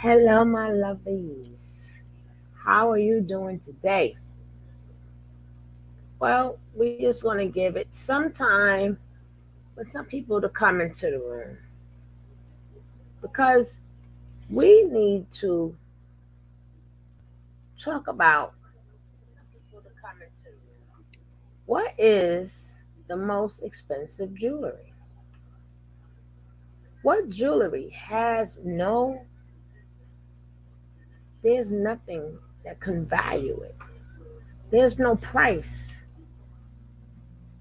Hello, my lovelies. How are you doing today? Well, we're just going to give it some time for some people to come into the room because we need to talk about what is the most expensive jewelry. What jewelry has there's nothing that can value it. There's no price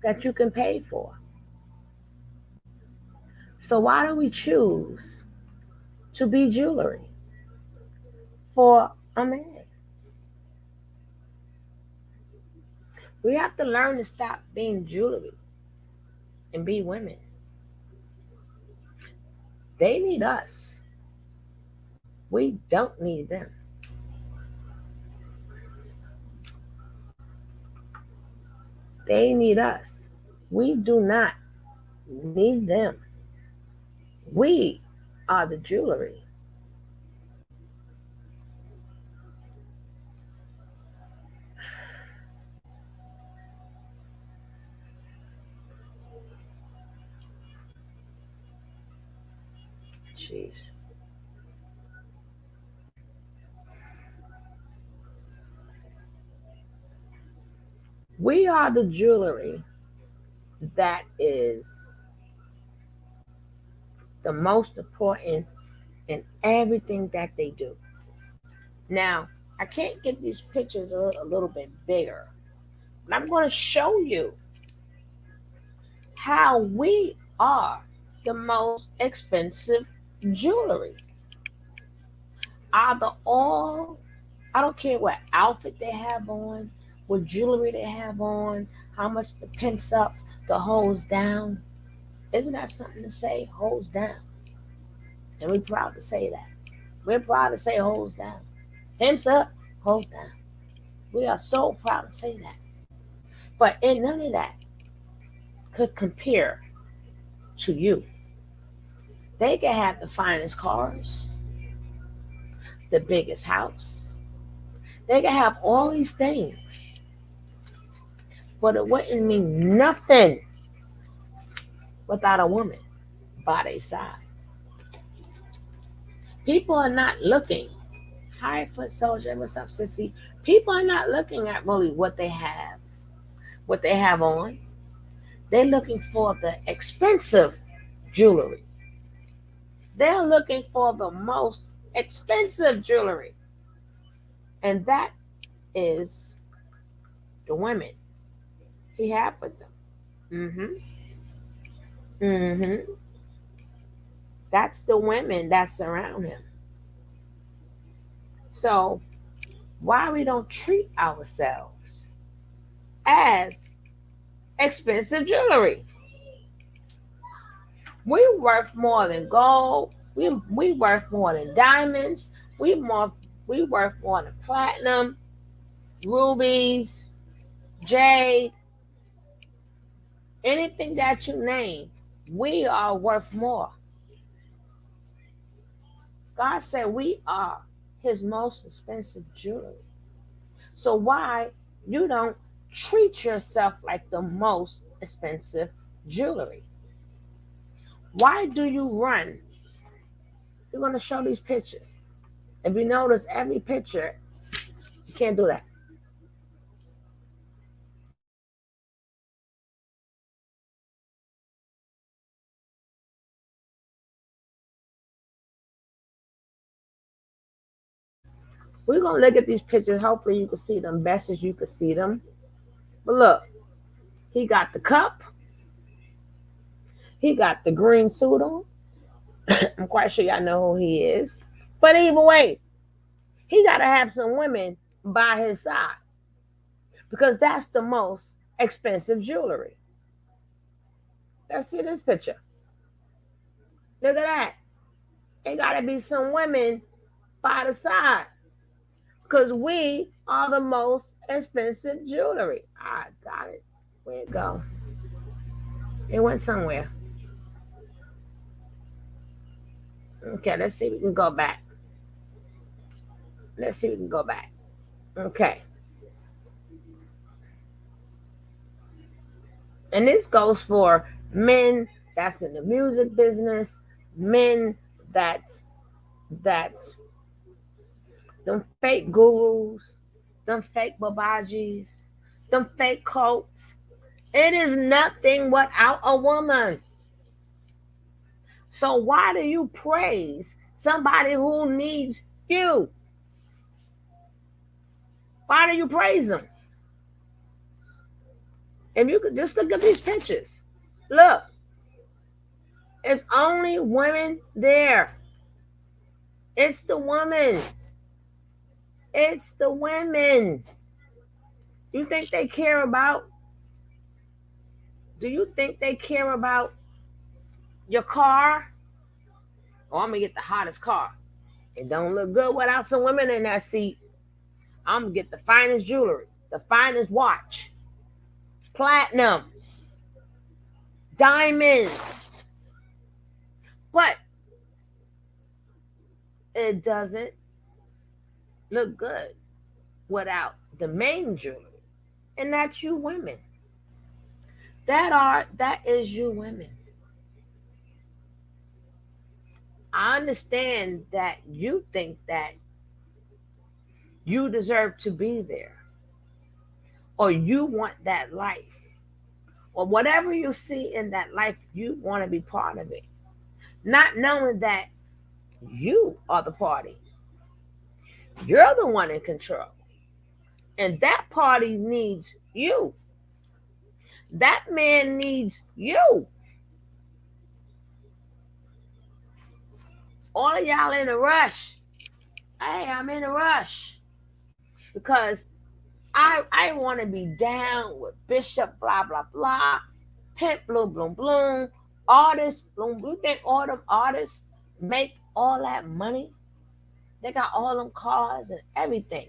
that you can pay for. So why do we choose to be jewelry for a man? We have to learn to stop being jewelry and be women. They need us. We don't need them. They need us. We do not need them. We are the jewelry. Jeez. We are the jewelry that is the most important in everything that they do. Now, I can't get these pictures a little bit bigger, but I'm going to show you how we are the most expensive jewelry. Are the all I don't care what outfit they have on, what jewelry they have on, how much the pimps up, the hoes down. Isn't that something to say? Hoes down. And we're proud to say that. We're proud to say hoes down. Pimps up, hoes down. We are so proud to say that. But in none of that could compare to you. They can have the finest cars, the biggest house. They can have all these things, but it wouldn't mean nothing without a woman by their side. People are not looking. Hi, foot soldier, what's up, sissy? People are not looking at really what they have on. They're looking for the expensive jewelry. They're looking for the most expensive jewelry, and that is the women he had with them. Mm-hmm. That's the women that surround him. So why we don't treat ourselves as expensive jewelry? We worth more than gold. We worth more than diamonds. We worth more than platinum, rubies, jade, anything that you name. We are worth more. God said we are his most expensive jewelry. So why you don't treat yourself like the most expensive jewelry? Why do you run? We're going to show these pictures. If you notice every picture, you can't do that. We're going to look at these pictures. Hopefully you can see them best as you can see them. But look, he got the cup. He got the green suit on. I'm quite sure y'all know who he is. But either way, he got to have some women by his side because that's the most expensive jewelry. Let's see this picture. Look at that. It got to be some women by the side because we are the most expensive jewelry. I got it. Where'd it go? It went somewhere. Okay, let's see if we can go back. Let's see if we can go back. Okay. And this goes for men that's in the music business, men that's them fake gurus, them fake babajis, them fake cults. It is nothing without a woman. So why do you praise somebody who needs you? Why do you praise them? If you could just look at these pictures. Look, it's only women there. It's the women. It's the women. You think they care about? Do you think they care about your car? Oh, I'm gonna get the hottest car. It don't look good without some women in that seat. I'm gonna get the finest jewelry, the finest watch, platinum, diamonds. But it doesn't look good without the main jewelry. And that's you women. That is you women. I understand that you think that you deserve to be there, or you want that life, or whatever you see in that life, you want to be part of it, not knowing that you are the party. You're the one in control. And that party needs you. That man needs you. All of y'all in a rush. Hey, I'm in a rush because I want to be down with Bishop, blah, blah, blah, Pimp, bloom, bloom, bloom, artists, bloom. You think all them artists make all that money? They got all them cars and everything.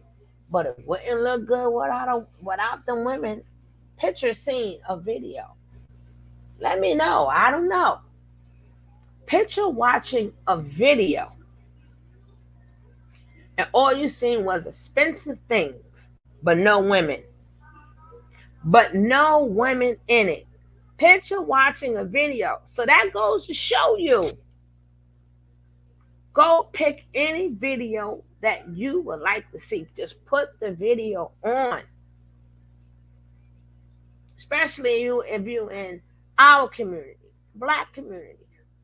But it wouldn't look good without them women. Picture scene a video. Let me know. I don't know. Picture watching a video and all you seen was expensive things, but no women. But no women in it. Picture watching a video. So that goes to show you. Go pick any video that you would like to see. Just put the video on. Especially if you in our community, Black community.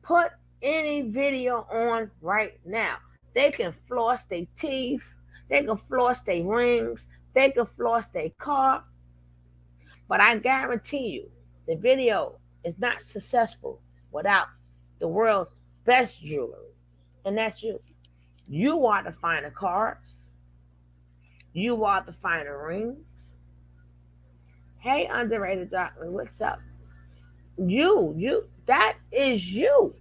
Put any video on right now. They can floss their teeth. They can floss their rings. They can floss their car. But I guarantee you, the video is not successful without the world's best jewelry. And that's you. You are the finer cars. You are the finer rings. Hey, underrated darling, what's up? That is you.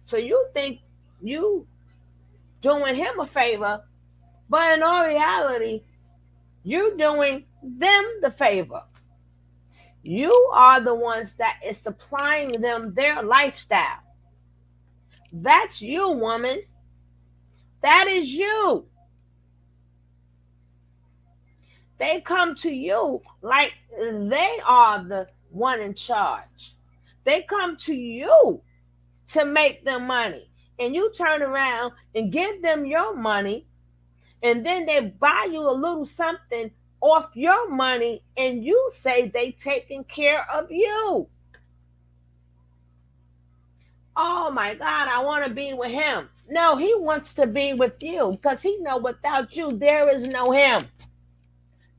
So you think you doing him a favor, but in all reality, you're doing them the favor. You are the ones that is supplying them their lifestyle. That's you, woman. That is you. They come to you like they are the one in charge. They come to you to make them money. And you turn around and give them your money, and then they buy you a little something off your money, and you say they taking care of you. Oh my God, I want to be with him. No, he wants to be with you because he know without you, there is no him.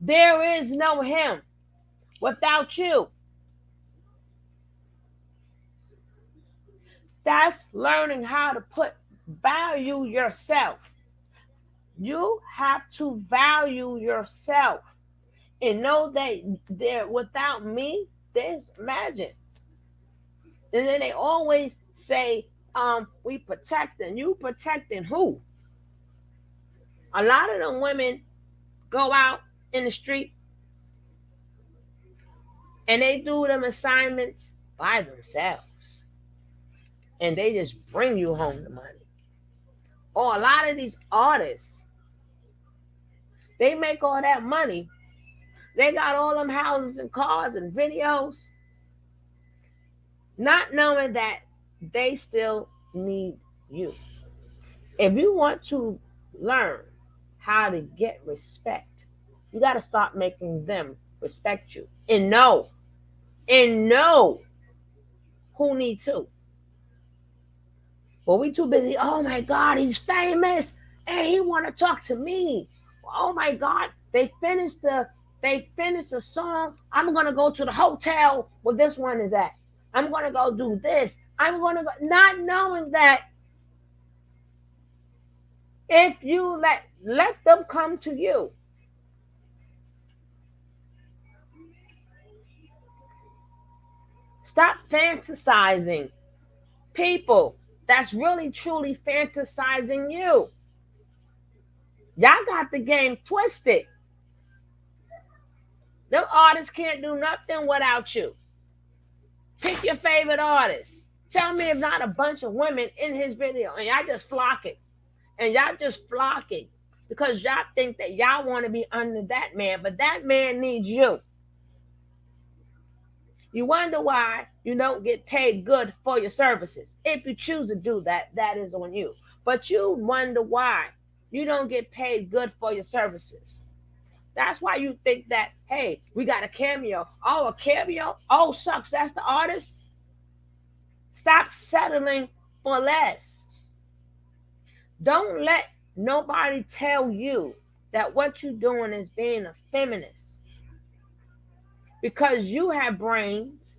There is no him without you. That's learning how to value yourself. You have to value yourself and know that there without me, there's magic. And then they always say, we protecting. You protecting who? A lot of them women go out in the street and they do them assignments by themselves. And they just bring you home the money. or a lot of these artists, they make all that money. They got all them houses and cars and videos, not knowing that they still need you. If you want to learn how to get respect, you got to start making them respect you and know who needs who. But we too busy. Oh my God, he's famous and he want to talk to me. Oh my God, they finished the song. I'm gonna go to the hotel where this one is at. I'm gonna go do this. I'm gonna go, not knowing that if you let them come to you. Stop fantasizing people that's really truly fantasizing you. Y'all got the game twisted. Them artists can't do nothing without you. Pick your favorite artist. Tell me if not a bunch of women in his video and y'all just flocking. And y'all just flocking because y'all think that y'all want to be under that man, but that man needs you. You wonder why you don't get paid good for your services. If you choose to do that, that is on you. But you wonder why you don't get paid good for your services. That's why you think that, hey, we got a cameo. Oh, a cameo? Oh, sucks. That's the artist. Stop settling for less. Don't let nobody tell you that what you're doing is being a feminist because you have brains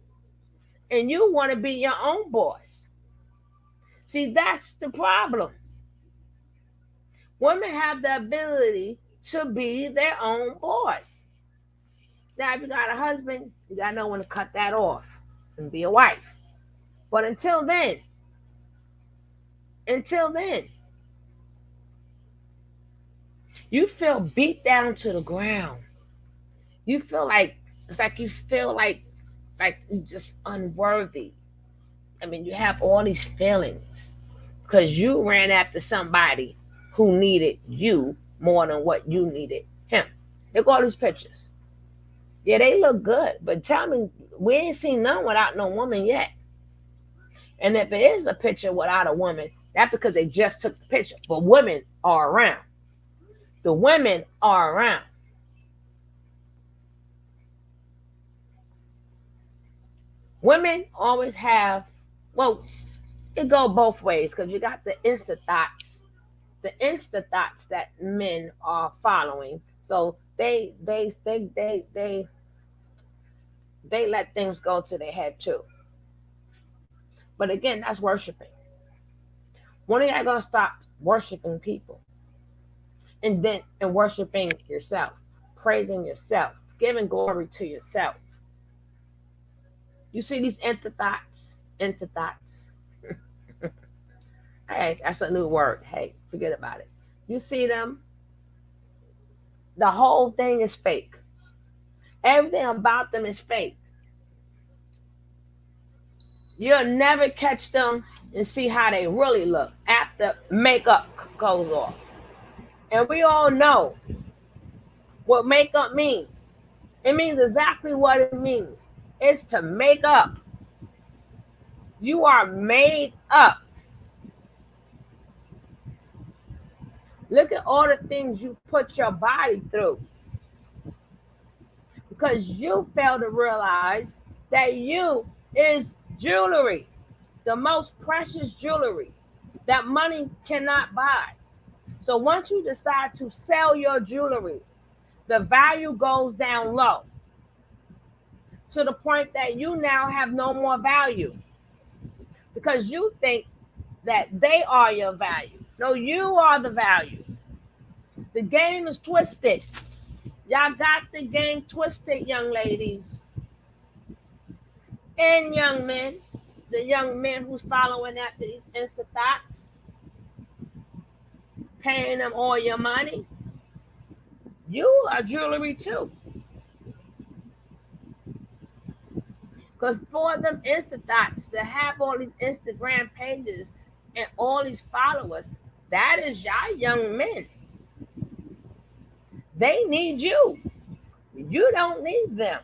and you want to be your own boss. See, that's the problem. Women have the ability to be their own boss. Now, if you got a husband, you got to know when to cut that off and be a wife. But until then, you feel beat down to the ground. You feel like it's like you feel like you're just unworthy. I mean, you have all these feelings because you ran after somebody who needed you more than what you needed him. Look at all these pictures. Yeah, they look good, but tell me, we ain't seen none without no woman yet. And if it is a picture without a woman, that's because they just took the picture. But women are around. The women are around. Women always have, well, it go both ways because you got the insta thoughts that men are following. So they let things go to their head too. But again, that's worshiping. When are y'all gonna stop worshiping people and worshiping yourself, praising yourself, giving glory to yourself? You see these into thoughts. Hey, that's a new word. Hey, forget about it. You see them, the whole thing is fake. Everything about them is fake. You'll never catch them and see how they really look after makeup goes off. And we all know what makeup means. It means exactly what it means. It's to make up. You are made up. Look at all the things you put your body through because you fail to realize that you is jewelry, the most precious jewelry that money cannot buy. So once you decide to sell your jewelry, the value goes down low to the point that you now have no more value because you think that they are your value. No, you are the value. The game is twisted. Y'all got the game twisted, young ladies and young men. The young men who's following after these instant thoughts, paying them all your money. You are jewelry too. Because for them instant thoughts to have all these Instagram pages and all these followers, That is y'all young men. They need you. You don't need them.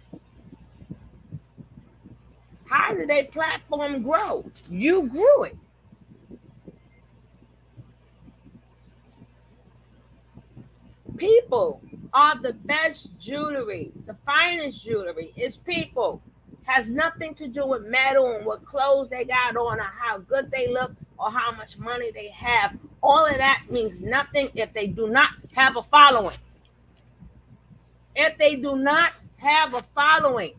How did their platform grow? You grew it. People are the best jewelry. The finest jewelry is people. Has nothing to do with metal and what clothes they got on or how good they look or how much money they have. All of that means nothing if they do not have a following. If they do not have a following,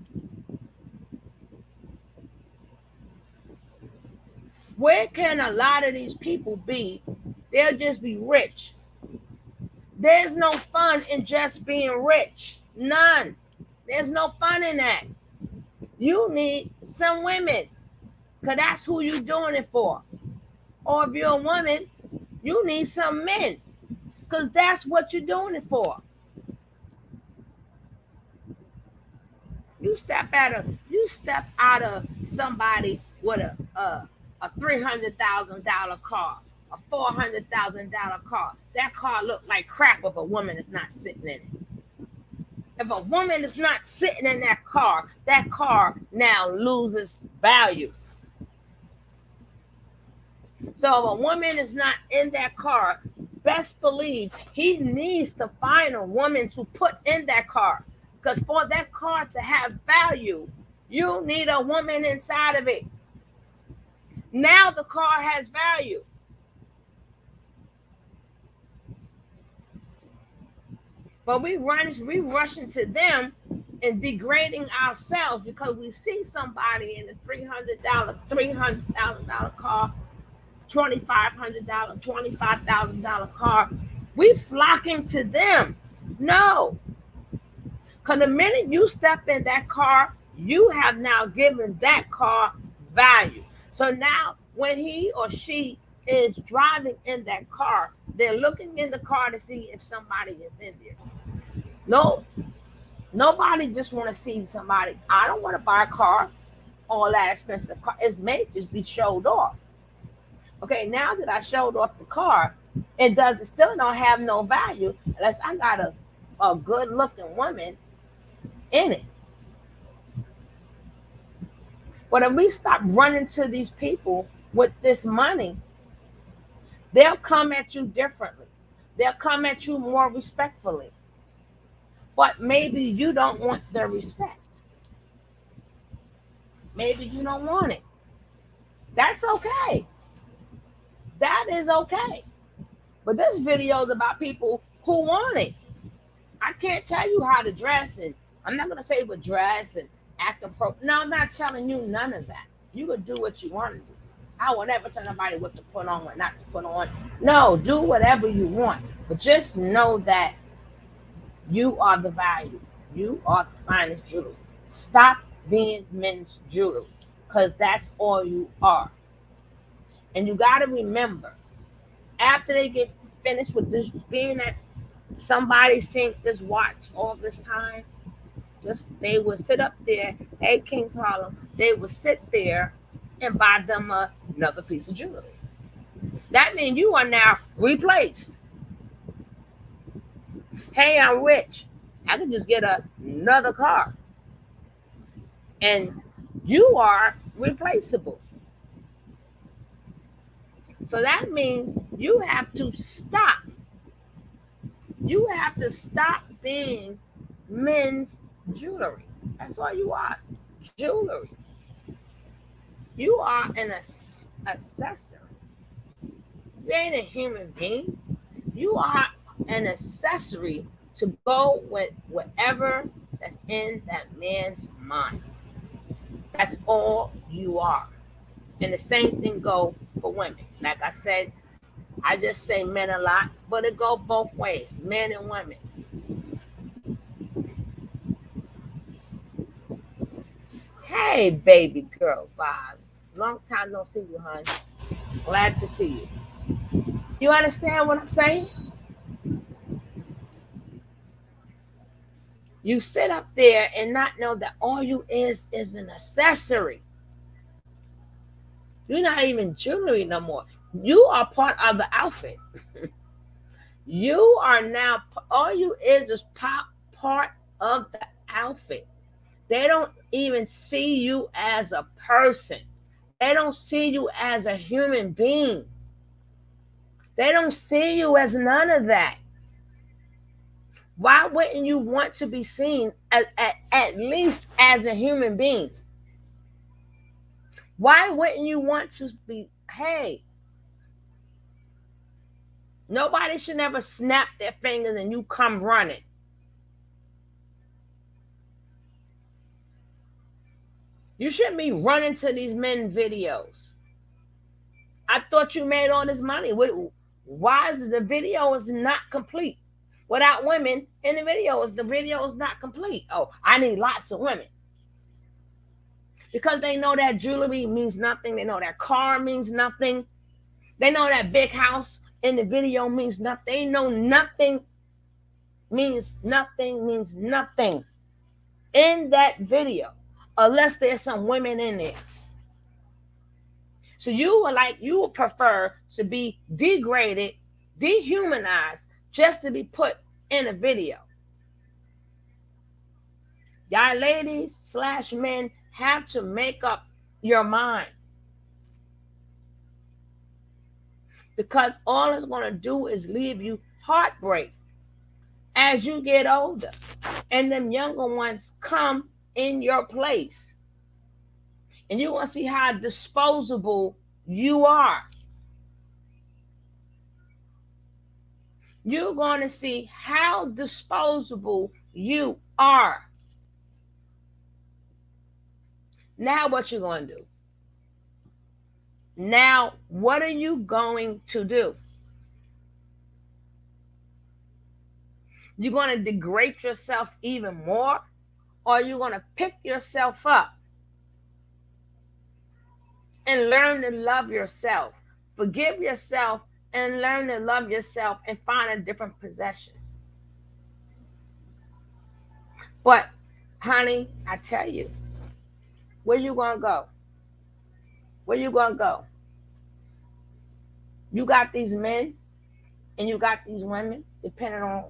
where can a lot of these people be? They'll just be rich. There's no fun in just being rich. None. There's no fun in that. You need some women, because that's who you're doing it for. Or if you're a woman, you need some men, because that's what you're doing it for. You step out of somebody with a $300,000 car, a $400,000 car. That car look like crap if a woman is not sitting in it. If a woman is not sitting in that car now loses value. So if a woman is not in that car, best believe he needs to find a woman to put in that car. Because for that car to have value, you need a woman inside of it. Now the car has value. But we rushing to them and degrading ourselves because we see somebody in a $300,000 car, $2,500, $25,000 car. We flocking to them. No. Because the minute you step in that car, you have now given that car value. So now when he or she is driving in that car, they're looking in the car to see if somebody is in there. No, nobody just want to see somebody. I don't want to buy a car, all that expensive car. It's made to be showed off. Okay, now that I showed off the car, it still don't have no value unless I got a good looking woman in it. But if we stop running to these people with this money, they'll come at you differently. They'll come at you more respectfully. But maybe you don't want their respect. Maybe you don't want it. That's okay. That is okay. But this video is about people who want it. I can't tell you how to dress, and I'm not going to say what dress and act appropriate. No, I'm not telling you none of that. You can do what you want to do. I will never tell nobody what to put on, what not to put on. No, do whatever you want. But just know that you are the value. You are the finest jewelry. Stop being men's jewelry, because that's all you are. And you got to remember, after they get finished with this, being that somebody synced this watch all this time, they would sit up there at King's Harlem. They would sit there and buy them another piece of jewelry. That means you are now replaced. Hey, I'm rich. I can just get another car. And you are replaceable. So that means you have to stop. You have to stop being men's jewelry. That's all you are. Jewelry. You are an accessory. You ain't a human being. You are an accessory to go with whatever that's in that man's mind. That's all you are. And the same thing go for women. Like I said, I just say men a lot, but it go both ways, men and women. Hey, baby girl vibes. Long time no see you, hon. Glad to see you. You understand what I'm saying? You sit up there and not know that all you is an accessory. You're not even jewelry no more. You are part of the outfit. You are now, all you is part of the outfit. They don't even see you as a person. They don't see you as a human being. They don't see you as none of that. Why wouldn't you want to be seen at least as a human being? Why wouldn't you want to be, hey, nobody should never snap their fingers and you come running. You shouldn't be running to these men videos. I thought you made all this money. Why is the video is not complete? Without women in the videos, the video is not complete. Oh, I need lots of women. Because they know that jewelry means nothing. They know that car means nothing. They know that big house in the video means nothing. They know nothing means nothing in that video unless there's some women in there. So you would prefer to be degraded, dehumanized, just to be put in a video. Y'all ladies / men have to make up your mind. Because all it's going to do is leave you heartbreak as you get older. And them younger ones come in your place. And you're going to see how disposable you are. You're going to see how disposable you are. Now what you going to do? Now what are you going to do? You're going to degrade yourself even more, or you're going to pick yourself up and learn to love yourself, forgive yourself, and learn to love yourself and find a different possession. But, honey, I tell you, where you going to go? Where you going to go? You got these men and you got these women, depending on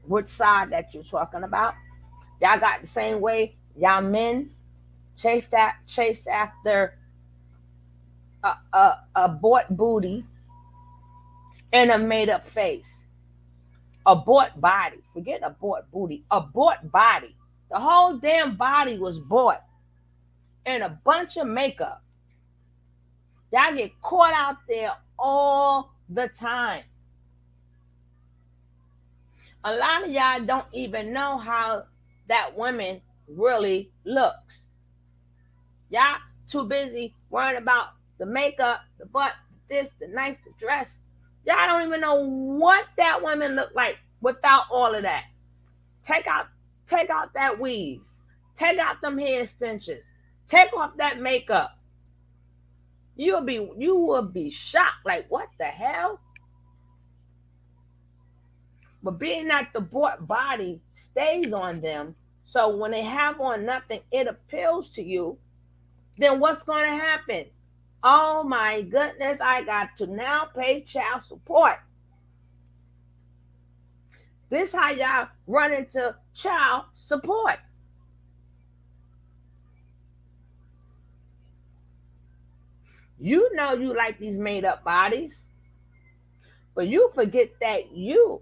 which side that you're talking about. Y'all got the same way y'all men chase after a bought booty and a made up face. A bought body. Forget a bought booty. A bought body. The whole damn body was bought. And a bunch of makeup. Y'all get caught out there all the time. A lot of y'all don't even know how that woman really looks. Y'all too busy worrying about the makeup, the butt, this, the nice, the dress. Y'all don't even know what that woman looked like without all of that. Take out that weave. Take out them hair extensions. Take off that makeup. You will be shocked. Like, what the hell? But being that the body stays on them, so when they have on nothing, it appeals to you, then what's going to happen? Oh my goodness, I got to now pay child support. This how y'all run into child support. You know you like these made up bodies, but you forget that you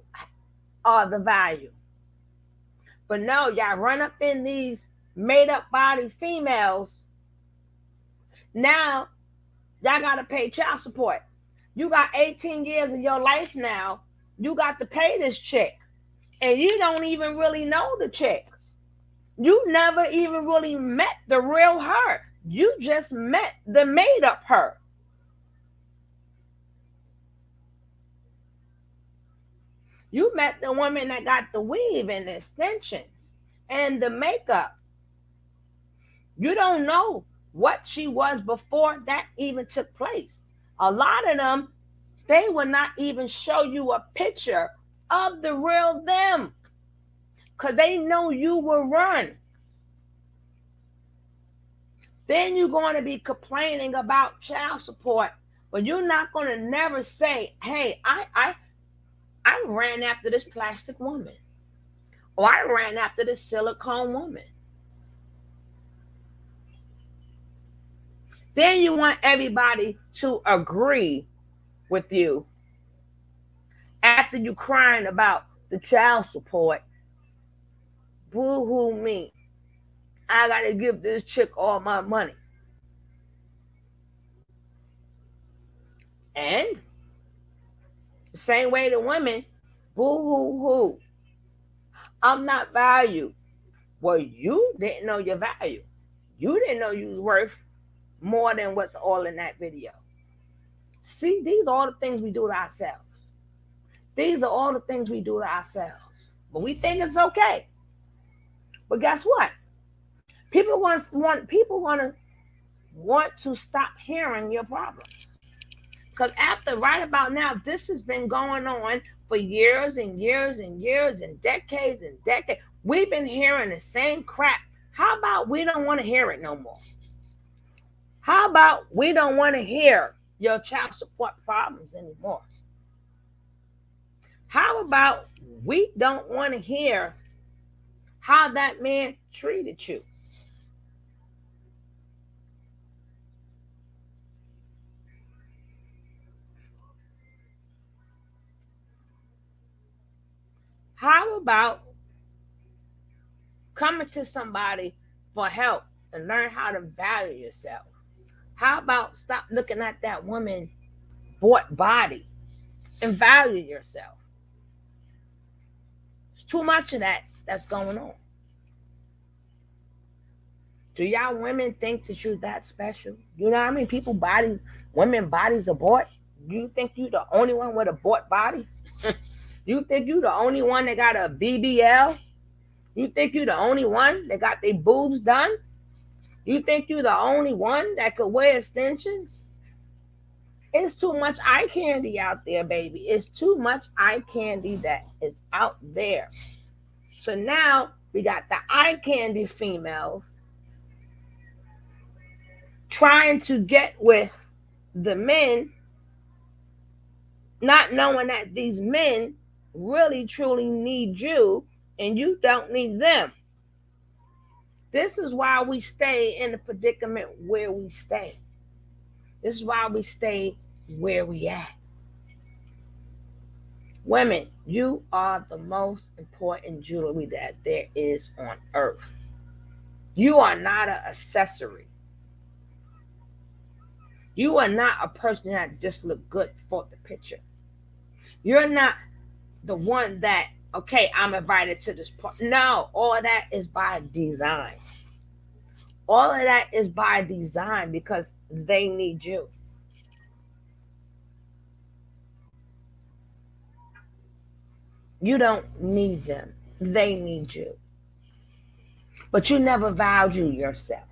are the value. But no, y'all run up in these made up body females. Now, y'all got to pay child support. You got 18 years of your life now. You got to pay this chick. And you don't even really know the chick. You never even really met the real her. You just met the made up her. You met the woman that got the weave and the extensions and the makeup. You don't know what she was before that even took place. A lot of them, they will not even show you a picture of the real them because they know you will run. Then you're going to be complaining about child support, But you're not gonna never say, "Hey, I ran after this plastic woman, or I ran after this silicone woman." Then you want everybody to agree with you after you crying about the child support. Boo hoo me. I gotta give this chick all my money. And the same way the women, boo hoo hoo. I'm not valued. Well, you didn't know your value. You didn't know you was worth more than what's all in that video. See, these are all the things we do to ourselves. These are all the things we do to ourselves. But we think it's okay. But guess what? People want to stop hearing your problems. Because after right about now, this has been going on for years and years and years and decades and decades. We've been hearing the same crap. How about we don't want to hear it no more? How about we don't want to hear your child support problems anymore? How about we don't want to hear how that man treated you? How about coming to somebody for help and learn how to value yourself? How about stop looking at that woman bought body and value yourself? It's too much of that's going on. Do y'all women think that you're that special? You know what I mean? Women bodies are bought. You think you the only one with a bought body? You think you the only one that got a BBL? You think you the only one that got their boobs done? You think you the only one that could wear extensions? It's too much eye candy out there, baby. It's too much eye candy that is out there. So now we got the eye candy females trying to get with the men, not knowing that these men really truly need you and you don't need them. This is why we stay in the predicament where we stay. This is why we stay where we at. Women, you are the most important jewelry that there is on earth. You are not an accessory. You are not a person that just look good for the picture. You're not the one that, okay, I'm invited to this party. No, all of that is by design. All of that is by design because they need you. You don't need them. They need you. But you never value yourself.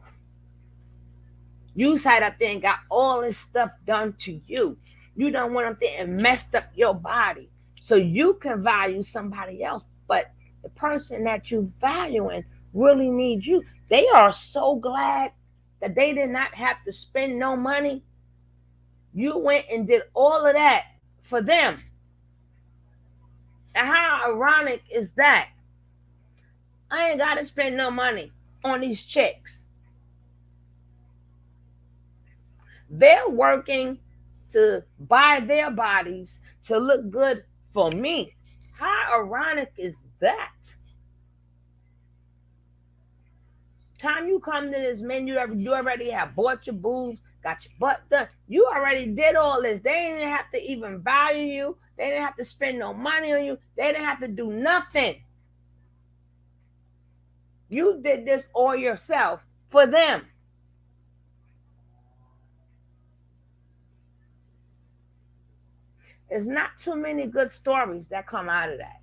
You sat up there and got all this stuff done to you. You don't want up there and messed up your body so you can value somebody else. But the person that you valuing really needs you. They are so glad that they did not have to spend no money. You went and did all of that for them. And how ironic is that? I ain't got to spend no money on these chicks. They're working to buy their bodies to look good for me. How ironic is that? Time you come to this man, you already have bought your boobs, got your butt done. You already did all this. They didn't have to even value you. They didn't have to spend no money on you. They didn't have to do nothing. You did this all yourself for them. There's not too many good stories that come out of that.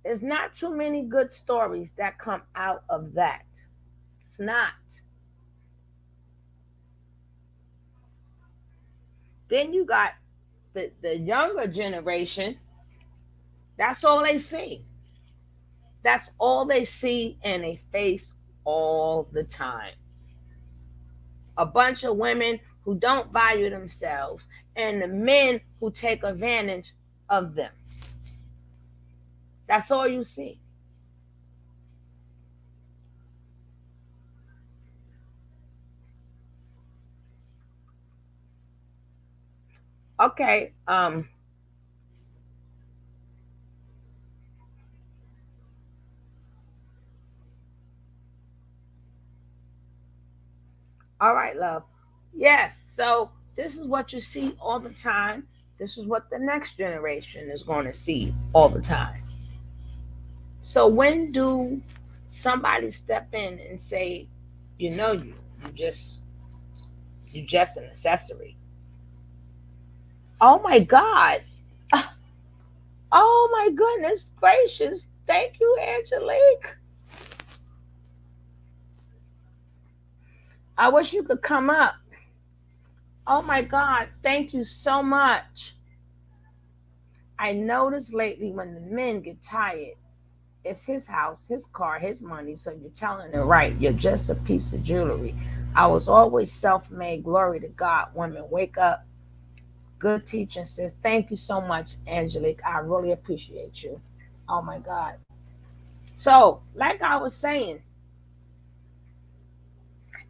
There's not too many good stories that come out of that. It's not. Then you got the younger generation. That's all they see. That's all they see and they face all the time. A bunch of women who don't value themselves and the men who take advantage of them. That's all you see. Okay. All right, love. Yeah. So this is what you see all the time. This is what the next generation is going to see all the time. So when do somebody step in and say, you just an accessory? Oh my God. Oh my goodness gracious. Thank you, Angelique. I wish you could come up. Oh my God. Thank you so much. I noticed lately when the men get tired, it's his house, his car, his money. So you're telling it right. You're just a piece of jewelry. I was always self made. Glory to God. Women, wake up. Good teaching, sis. Thank you so much, Angelique. I really appreciate you. Oh my God. So, like I was saying,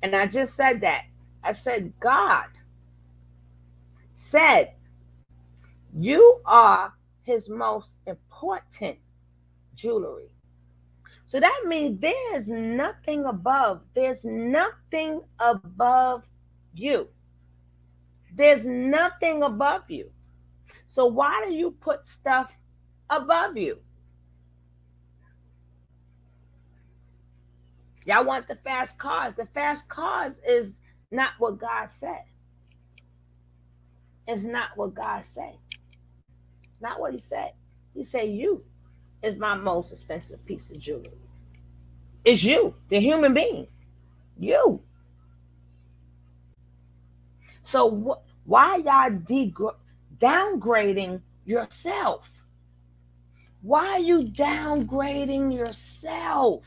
and I just said that, I said, God said, you are his most important jewelry. So that means there's nothing above you. There's nothing above you. So why do you put stuff above you? Y'all want the fast cars. The fast cars is not what God said. It's not what God said. Not what he said. He said, you is my most expensive piece of jewelry. It's you, the human being. You. So why y'all downgrading yourself? Why are you downgrading yourself?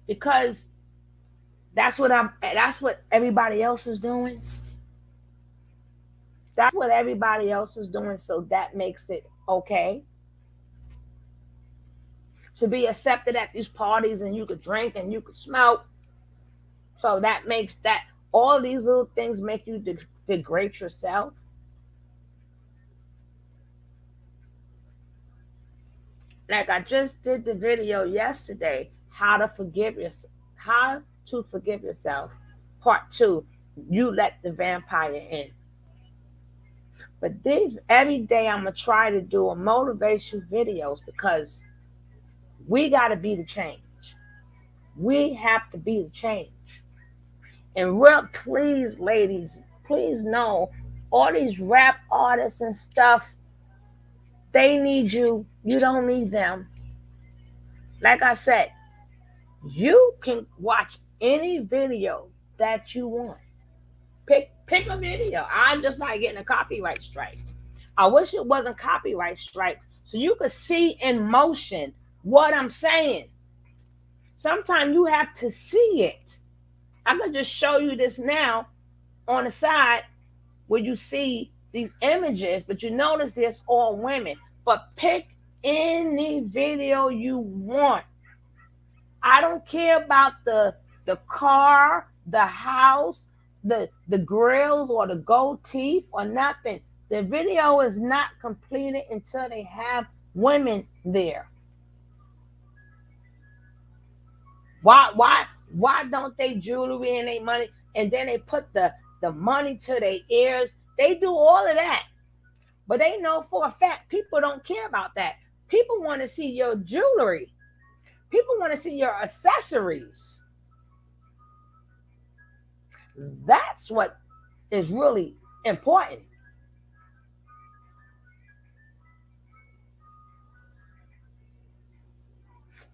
Because that's what everybody else is doing. That's what everybody else is doing, so that makes it okay to be accepted at these parties, and you could drink and you could smoke. So that makes that all these little things make you degrade yourself. Like I just did the video yesterday, how to forgive yourself. Part 2, you let the vampire in. But every day I'm gonna try to do a motivation videos because we gotta be the change. We have to be the change. And please, ladies, please know all these rap artists and stuff, they need you. You don't need them. Like I said, you can watch any video that you want. Pick a video. I'm just not getting a copyright strike. I wish it wasn't copyright strikes so you could see in motion what I'm saying. Sometimes you have to see it. I'm going to just show you this now on the side where you see these images, but you notice there's all women. But pick any video you want. I don't care about the car, the house, the grills or the gold teeth or nothing. The video is not completed until they have women there. Why don't they jewelry and they money and then they put the money to their ears? They do all of that. But they know for a fact people don't care about that. People want to see your jewelry. People want to see your accessories. That's what is really important.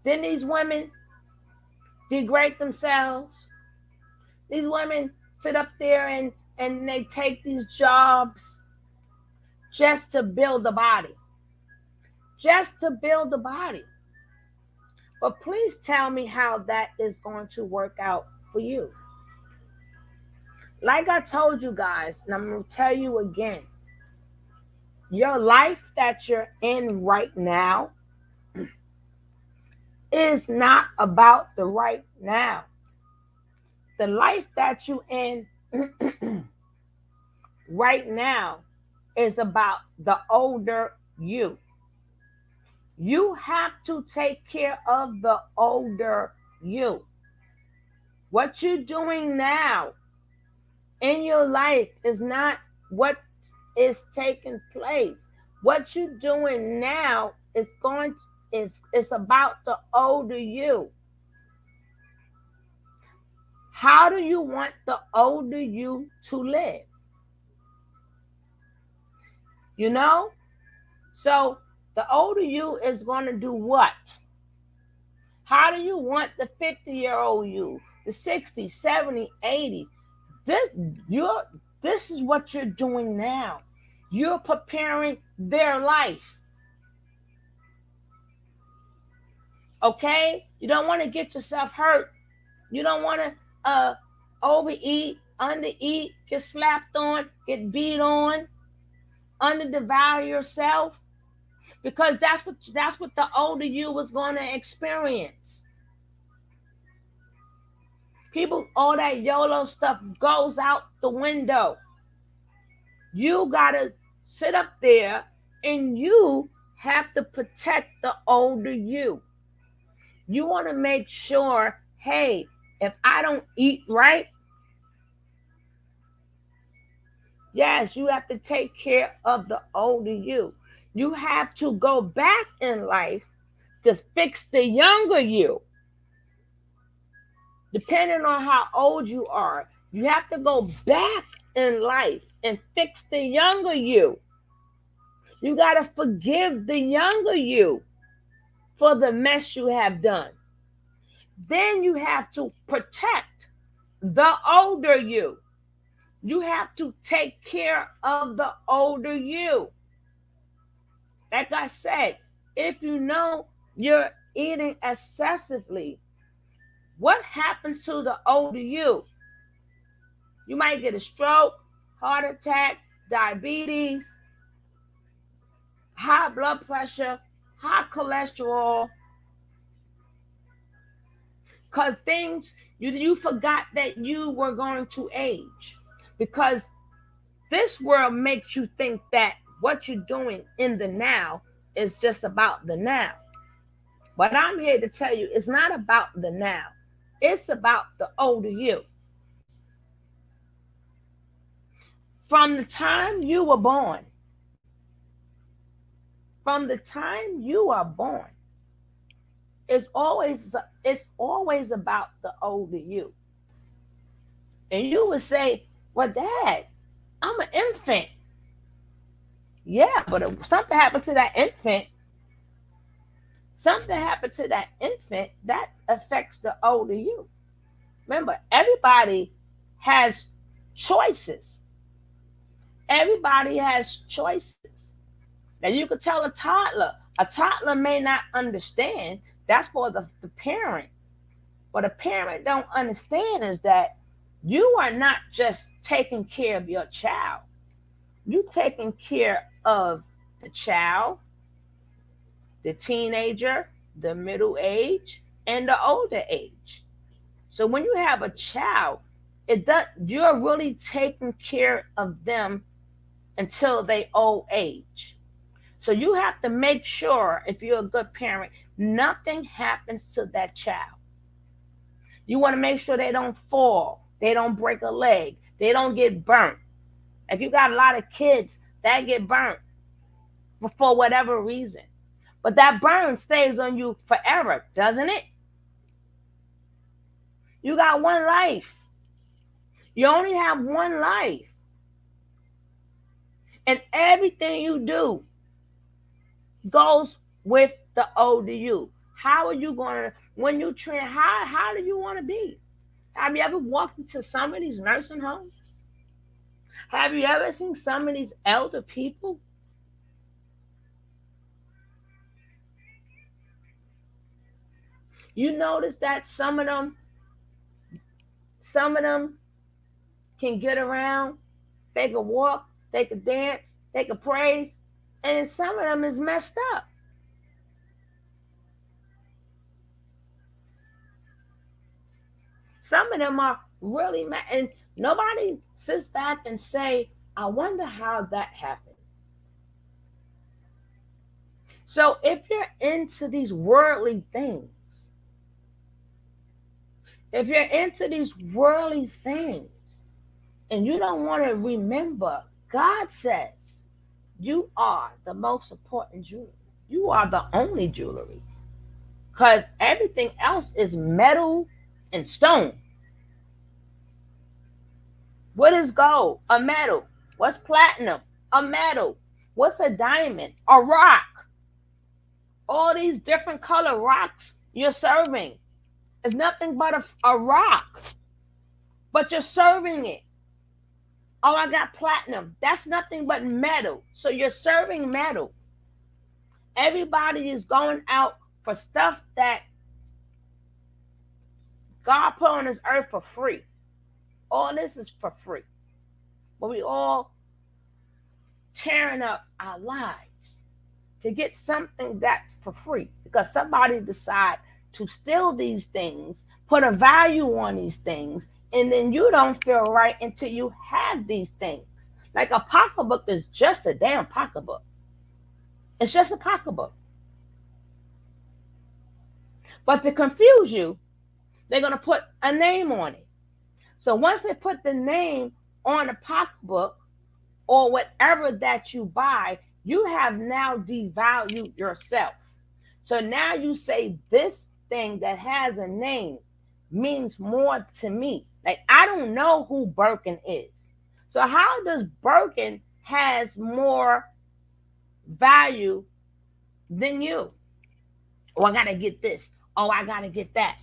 Then these women degrade themselves. These women sit up there and they take these jobs just to build a body. Just to build a body. But please tell me how that is going to work out for you. Like I told you guys, and I'm going to tell you again, your life that you're in right now is not about the right now. The life that you're in right now is about the older you. You have to take care of the older you. What you're doing now in your life is not what is taking place. What you're doing now is is about the older you. How do you want the older you to live? You know? So the older you is going to do what? How do you want the 50-year-old you, the 60, 70, 80? This you're this is what you're doing now. You're preparing their life. Okay? You don't want to get yourself hurt. You don't want to overeat, undereat, get slapped on, get beat on, underdevalue yourself, because that's what the older you was going to experience. People, all that YOLO stuff goes out the window. You gotta sit up there and you have to protect the older you. You want to make sure, hey, if I don't eat right, yes, you have to take care of the older you. You have to go back in life to fix the younger you. Depending on how old you are, you have to go back in life and fix the younger you. You got to forgive the younger you for the mess you have done. Then you have to protect the older you. You have to take care of the older you. Like I said, if you know you're eating excessively, what happens to the older you? You might get a stroke, heart attack, diabetes, high blood pressure, high cholesterol. Because things, you forgot that you were going to age. Because this world makes you think that what you're doing in the now is just about the now. But I'm here to tell you, it's not about the now. It's about the older you. From the time you were born, from the time you are born, it's always about the older you. And you would say, well, Dad, I'm an infant. Yeah, but if something happened to that infant that affects the older you. Remember, everybody has choices. Everybody has choices. Now you could tell a toddler may not understand. That's for the parent. What a parent don't understand is that you are not just taking care of your child. You taking care of the child, the teenager, the middle age, and the older age. So when you have a child, you're really taking care of them until they old age. So you have to make sure, if you're a good parent, nothing happens to that child. You want to make sure they don't fall, they don't break a leg, they don't get burnt. If you got a lot of kids that get burnt for whatever reason, but that burn stays on you forever, doesn't it? You got one life. You only have one life. And everything you do goes with the older you. How are you going to, when you train, how do you want to be? Have you ever walked into some of these nursing homes? Have you ever seen some of these elder people? You notice that some of them can get around, they can walk, they can dance, they can praise, and some of them is messed up. Some of them are really mad, and nobody sits back and say, "I wonder how that happened." So if you're into these worldly things, if you're into these worldly things, and you don't want to remember, God says you are the most important jewelry. You are the only jewelry. Because everything else is metal and stone. What is gold? A metal. What's platinum? A metal. What's a diamond? A rock. All these different color rocks you're serving is nothing but a rock, but you're serving it. Oh, I got platinum. That's nothing but metal. So you're serving metal. Everybody is going out for stuff that God put on this earth for free. All this is for free. But we all tearing up our lives to get something that's for free because somebody decide to steal these things, put a value on these things, and then you don't feel right until you have these things. Like a pocketbook is just a damn pocketbook. It's just a pocketbook. But to confuse you, they're going to put a name on it. So once they put the name on the pocketbook or whatever that you buy, you have now devalued yourself. So now you say this thing that has a name means more to me. Like I don't know who Birkin is. So how does Birkin has more value than you? Oh, I gotta get this. Oh, I gotta get that.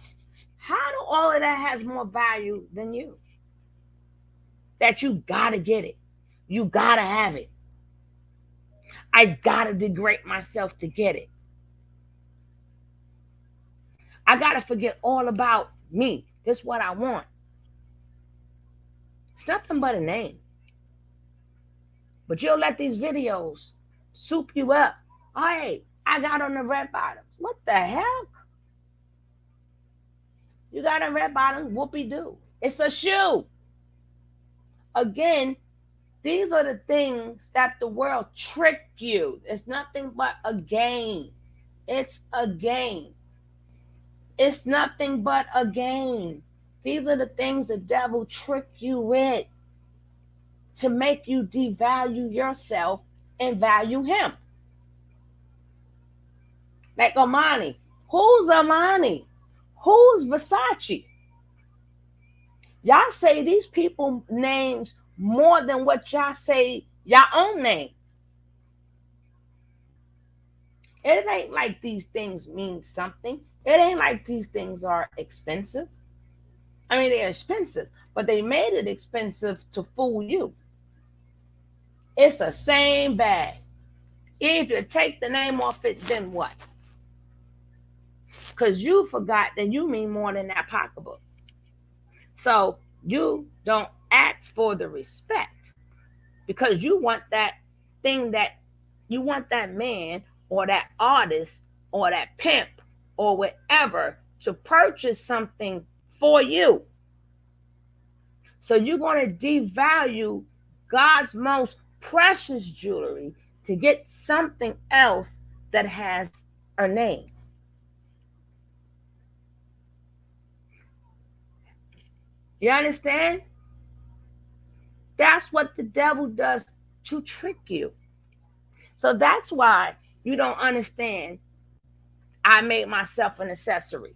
How do all of that has more value than you? That you gotta get it. You gotta have it. I gotta degrade myself to get it. I gotta forget all about me. This is what I want. It's nothing but a name. But you'll let these videos soup you up. Oh, hey, I got on the red bottoms. What the heck? You got a red bottom? Whoopie doo. It's a shoe. Again, these are the things that the world trick you. It's nothing but a game. It's a game. It's nothing but a game. These are the things the devil trick you with to make you devalue yourself and value him. Like Armani. Who's Armani? Who's Versace? Y'all say these people names more than what y'all say your own name. It ain't like these things mean something. It ain't like these things are expensive. I mean, they're expensive, but they made it expensive to fool you. It's the same bag. If you take the name off it, then what? Because you forgot that you mean more than that pocketbook. So you don't ask for the respect because you want that thing that you want that man or that artist or that pimp or whatever to purchase something for you. So you're going to devalue God's most precious jewelry to get something else that has a name. You understand? That's what the devil does to trick you. So that's why you don't understand. I made myself an accessory.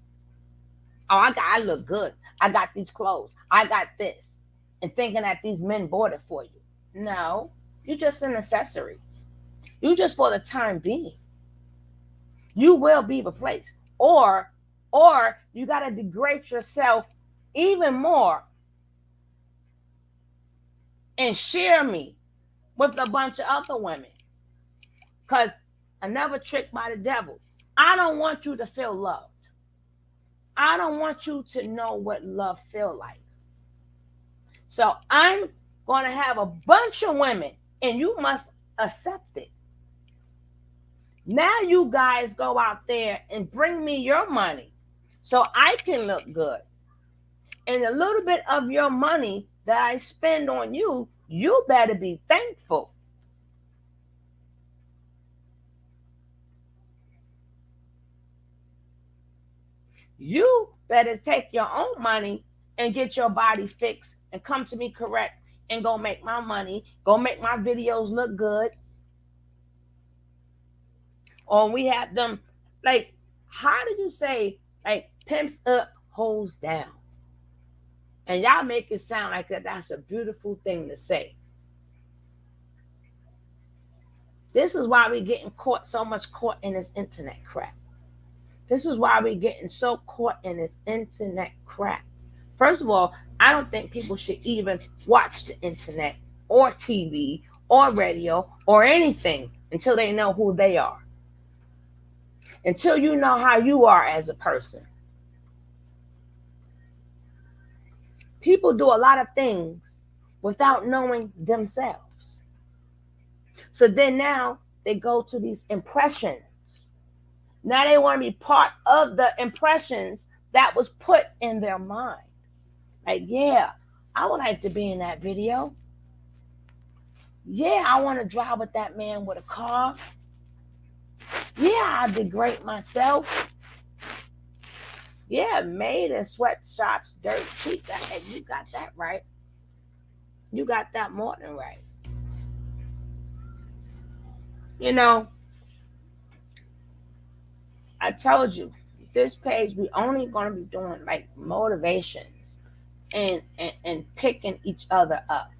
Oh, I look good. I got these clothes. I got this. And thinking that these men bought it for you. No, you're just an accessory. You just for the time being. You will be replaced. Or you got to degrade yourself even more and share me with a bunch of other women. Because another trick by the devil. I don't want you to feel loved. I don't want you to know what love feel like. So I'm going to have a bunch of women, and you must accept it. Now you guys go out there and bring me your money so I can look good. And a little bit of your money that I spend on you, you better be thankful. You better take your own money and get your body fixed and come to me correct and go make my money, go make my videos look good. Or we have them, like, how do you say, like, pimps up, hoes down? And y'all make it sound like that's a beautiful thing to say. This is why we're getting caught so much caught in this internet crap. This is why we're getting so caught in this internet crap. First of all, I don't think people should even watch the internet or TV or radio or anything until they know who they are. Until you know how you are as a person. People do a lot of things without knowing themselves. So then now they go to these impressions. Now they want to be part of the impressions that was put in their mind. Like, yeah, I would like to be in that video. Yeah, I want to drive with that man with a car. Yeah, I degrade myself. Yeah, made in sweatshops, dirt cheap. You got that right. You got that more than right. You know, I told you, this page, we only going to be doing like motivations and picking each other up.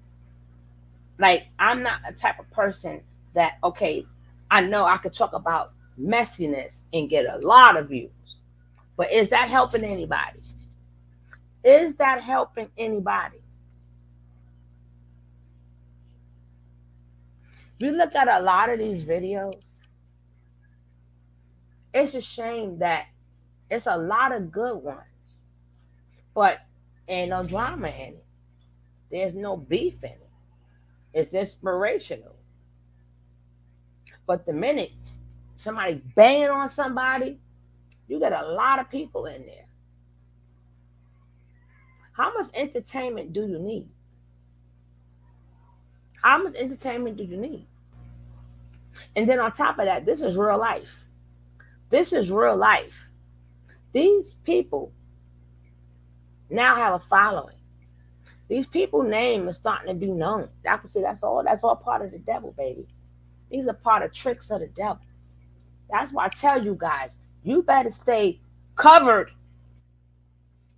Like, I'm not a type of person that, okay, I know I could talk about messiness and get a lot of views. But is that helping anybody? Is that helping anybody? You look at a lot of these videos, it's a shame that it's a lot of good ones, but ain't no drama in it. There's no beef in it. It's inspirational. But the minute somebody banging on somebody, you got a lot of people in there. How much entertainment do you need? How much entertainment do you need? And then on top of that, this is real life. This is real life. These people now have a following. These people's name is starting to be known. I can say that's all part of the devil, baby. These are part of tricks of the devil. That's why I tell you guys, you better stay covered.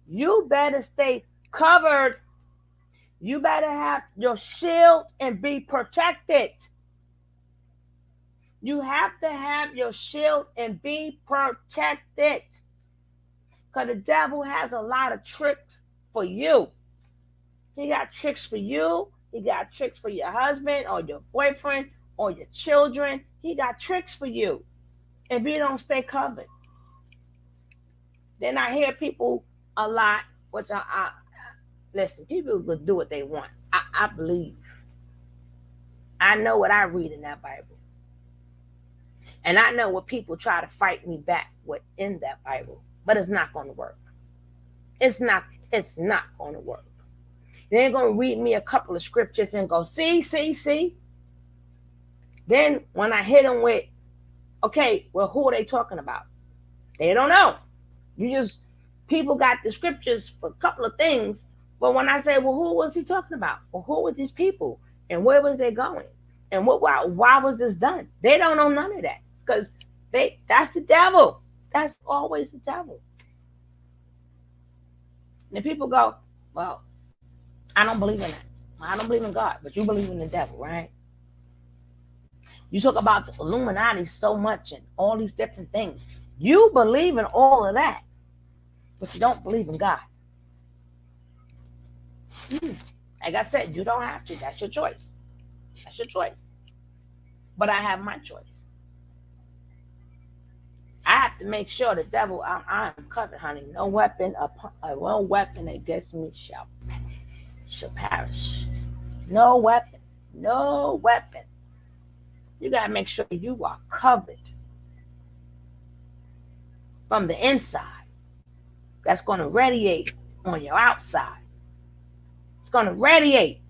You better stay covered. You better have your shield and be protected. You have to have your shield and be protected. Because the devil has a lot of tricks for you. He got tricks for you. He got tricks for your husband or your boyfriend or your children. He got tricks for you. If you don't stay covered. Then I hear people a lot, which I listen, people will do what they want. I believe. I know what I read in that Bible. And I know what people try to fight me back with in that Bible. But it's not going to work. It's not going to work. They ain't going to read me a couple of scriptures and go, see. Then when I hit them with, okay, well, who are they talking about? They don't know. People got the scriptures for a couple of things. But when I say, well, who was he talking about? Well, who was these people? And where was they going? And why was this done? They don't know none of that. Because that's the devil. That's always the devil. And the people go, well, I don't believe in that. I don't believe in God, but you believe in the devil, right? You talk about the Illuminati so much and all these different things. You believe in all of that, but you don't believe in God. Like I said, you don't have to. That's your choice. That's your choice. But I have my choice. I I have to make sure the devil, I am covered, honey. No weapon against me shall perish. No weapon, no weapon. You gotta make sure you are covered from the inside. That's gonna radiate on your outside. It's gonna radiate.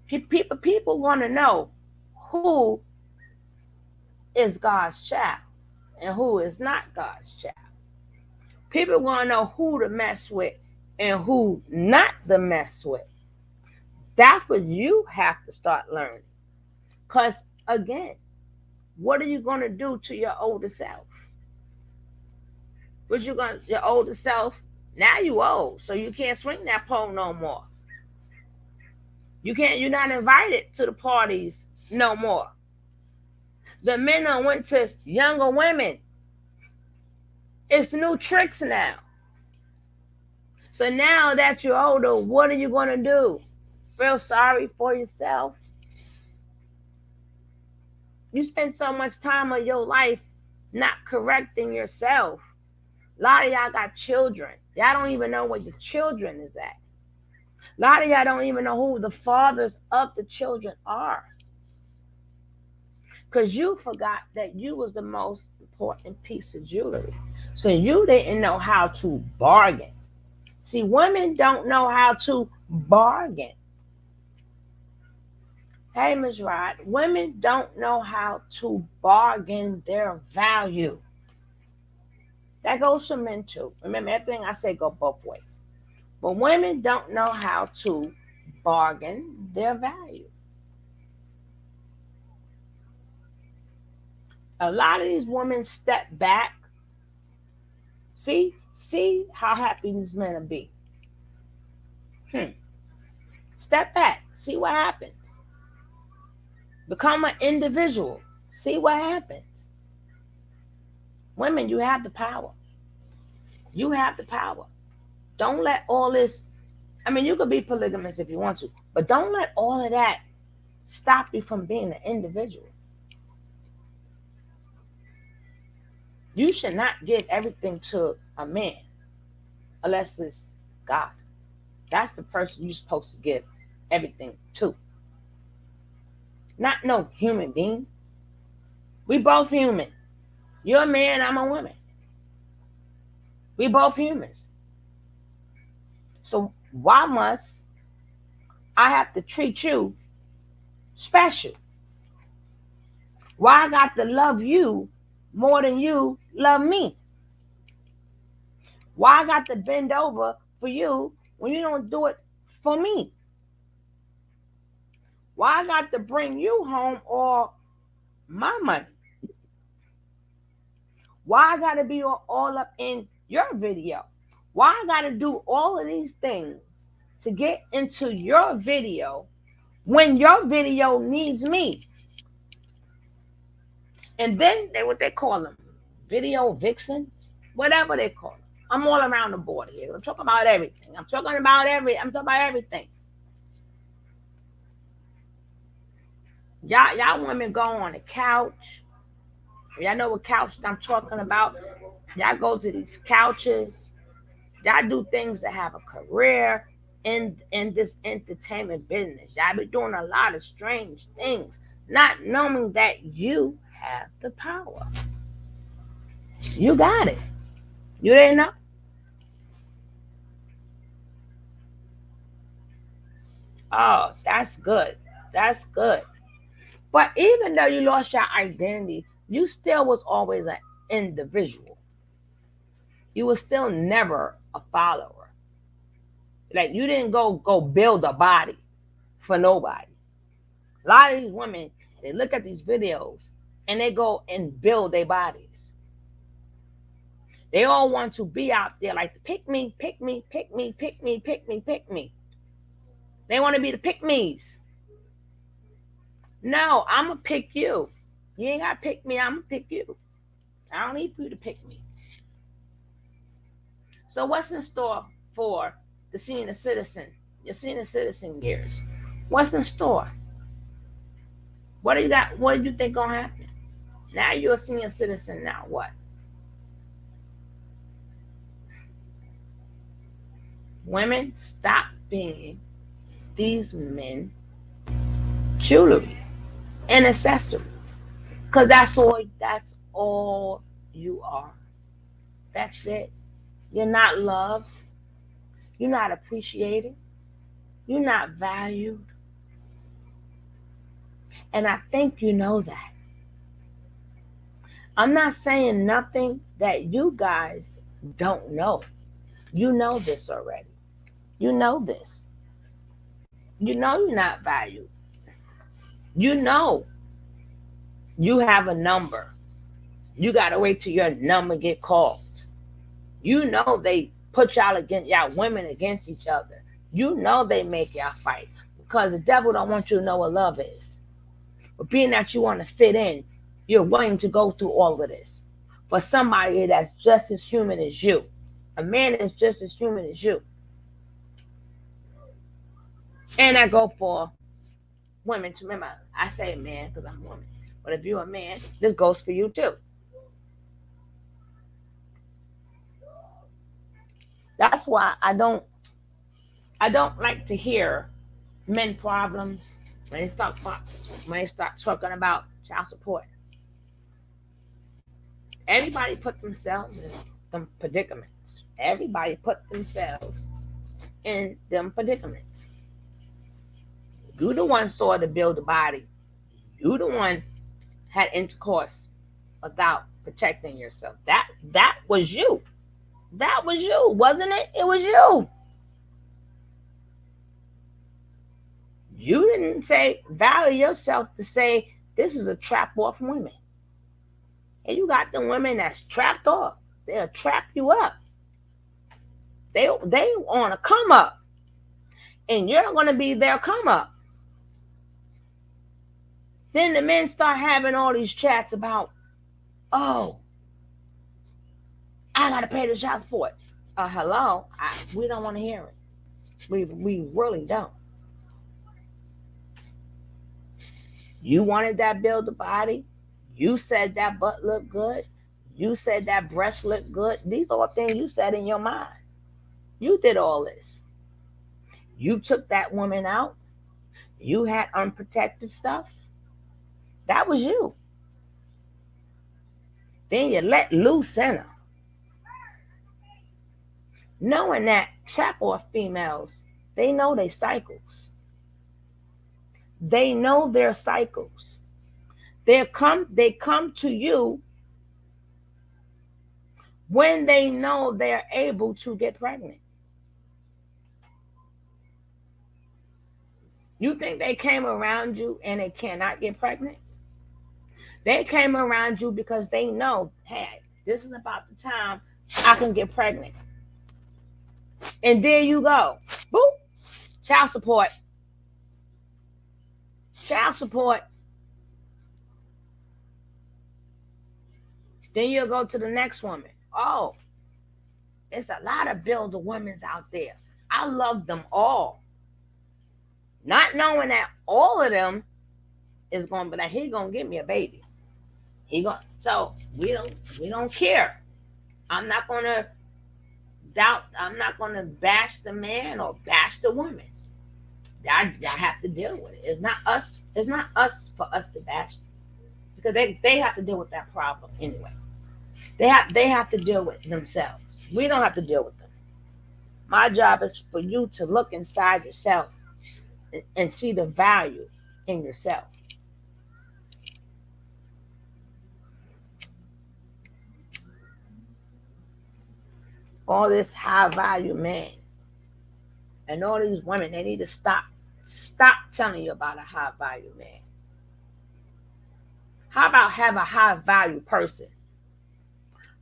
People want to know who is God's child and who is not God's child. People want to know who to mess with and who not to mess with. That's what you have to start learning. Because again, what are you going to do to your older self? Your older self, now you old, so you can't swing that pole no more. You're not invited to the parties no more. The men that went to younger women. It's new tricks now. So now that you're older, what are you going to do? Feel sorry for yourself? You spend so much time of your life not correcting yourself. A lot of y'all got children. Y'all don't even know where your children is at. A lot of y'all don't even know who the fathers of the children are. Because you forgot that you was the most important piece of jewelry. So you didn't know how to bargain. See, women don't know how to bargain. Hey, Ms. Rod, women don't know how to bargain their value. That goes for men too. Remember, everything I say go both ways. But women don't know how to bargain their value. A lot of these women step back. See how happy these men will be. Step back. See what happens. Become an individual. See what happens. Women, you have the power. You have the power. Don't let all this, you could be polygamous if you want to, but don't let all of that stop you from being an individual. You should not give everything to a man unless it's God. That's the person you're supposed to give everything to. Not no human being. We both human. You're a man, I'm a woman. We both humans. So why must I have to treat you special? Why I got to love you more than you love me? Why I got to bend over for you when you don't do it for me? Why I got to bring you home all my money? Why I got to be all up in your video? Why I got to do all of these things to get into your video when your video needs me? And then what they call them, video vixens, whatever they call them. I'm all around the board here. I'm talking about everything. I'm talking about everything. Y'all women go on the couch. Y'all know what couch I'm talking about. Y'all go to these couches. Y'all do things to have a career in this entertainment business. Y'all be doing a lot of strange things, not knowing that you have the power. You got it. You didn't know? Oh, that's good. That's good. But even though you lost your identity, you still was always an individual. You was still never a follower. Like you didn't go build a body for nobody. A lot of these women, they look at these videos and they go and build their bodies. They all want to be out there like pick me, pick me, pick me, pick me, pick me, pick me. They want to be the pick me's. No, I'm going to pick you. You ain't got to pick me. I'm going to pick you. I don't need for you to pick me. So what's in store for the senior citizen, your senior citizen years? What's in store? What do you got? What do you think going to happen? Now you're a senior citizen. Now what? Women, stop being these men jewelry and accessories. Cause that's all you are. That's it. You're not loved. You're not appreciated. You're not valued. And I think you know that. I'm not saying nothing that you guys don't know. You know this already. You know this. You know you're not valued. You know you have a number. You gotta wait till your number get called. You know they put y'all women against each other. You know they make y'all fight because the devil don't want you to know what love is. But being that you want to fit in, you're willing to go through all of this for somebody that's just as human as you. A man is just as human as you. And I go for women to remember. I say man because I'm a woman. But if you're a man, this goes for you too. That's why I don't like to hear men problems when they start talking about child support. Everybody put themselves in them predicaments. Everybody put themselves in them predicaments. You the one saw to build the body. You the one had intercourse without protecting yourself. That was you. That was you, wasn't it? It was you. You didn't say value yourself to say this is a trap off women. And you got the women that's trapped off. They'll trap you up. They on a come up. And you're gonna be their come up. Then the men start having all these chats about, oh, I gotta pay the child support. Hello, we don't want to hear it. We really don't. You wanted that build the body. You said that butt looked good. You said that breast looked good. These are all things you said in your mind. You did all this. You took that woman out. You had unprotected stuff. That was you. Then you let loose in her. Knowing that trap off females, they know their cycles. They know their cycles. They come to you when they know they're able to get pregnant. You think they came around you and they cannot get pregnant? They came around you because they know, hey, this is about the time I can get pregnant. And there you go. Boop. Child support. Child support. Then you'll go to the next woman. Oh, there's a lot of builder women's out there. I love them all. Not knowing that all of them is going to be like, he's going to give me a baby. So we don't care. I'm not going to doubt. I'm not going to bash the man or bash the woman. I have to deal with it. It's not us. It's not us for us to bash them because they have to deal with that problem anyway. They have to deal with themselves. We don't have to deal with them. My job is for you to look inside yourself and see the value in yourself. All this high value man and all these women, they need to stop telling you about a high value man. How about have a high value person?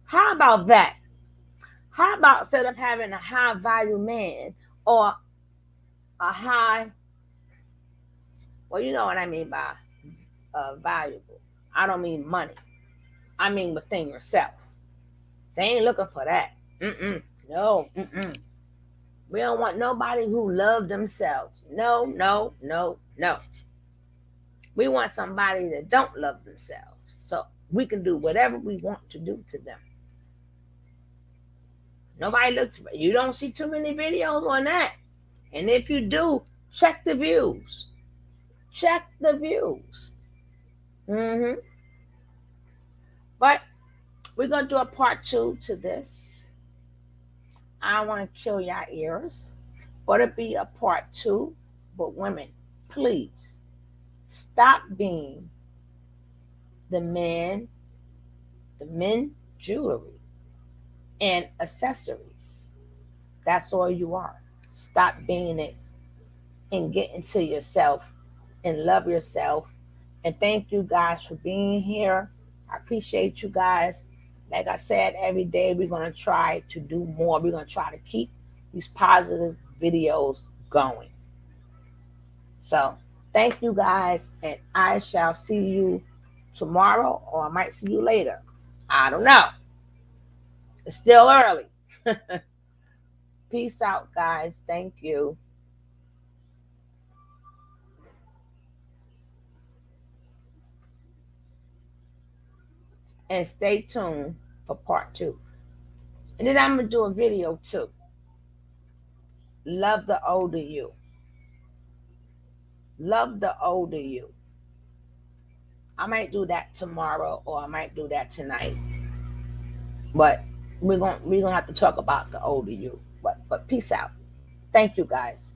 How about that? How about instead of having a high value man or a high, well, you know what I mean by valuable. I don't mean money. I mean within yourself. They ain't looking for that. No. We don't want nobody who loves themselves. No. We want somebody that don't love themselves. So We can do whatever we want to do to them. Nobody looks, you don't see too many videos on that. And if you do, check the views. Check the views. Mm-hmm. But we're going to do a part 2 to this. I don't want to kill your ears, but it'll be a part 2. But women, please stop being the men jewelry and accessories. That's all you are. Stop being it and get into yourself and love yourself. And thank you guys for being here. I appreciate you guys. Like I said, every day we're going to try to do more. We're going to try to keep these positive videos going. So thank you guys, and I shall see you tomorrow, or I might see you later. I don't know. It's still early. Peace out, guys. Thank you. And stay tuned for part 2. And then I'm going to do a video too. Love the older you. Love the older you. I might do that tomorrow, or I might do that tonight. But we're gonna have to talk about the older you. But peace out. Thank you guys.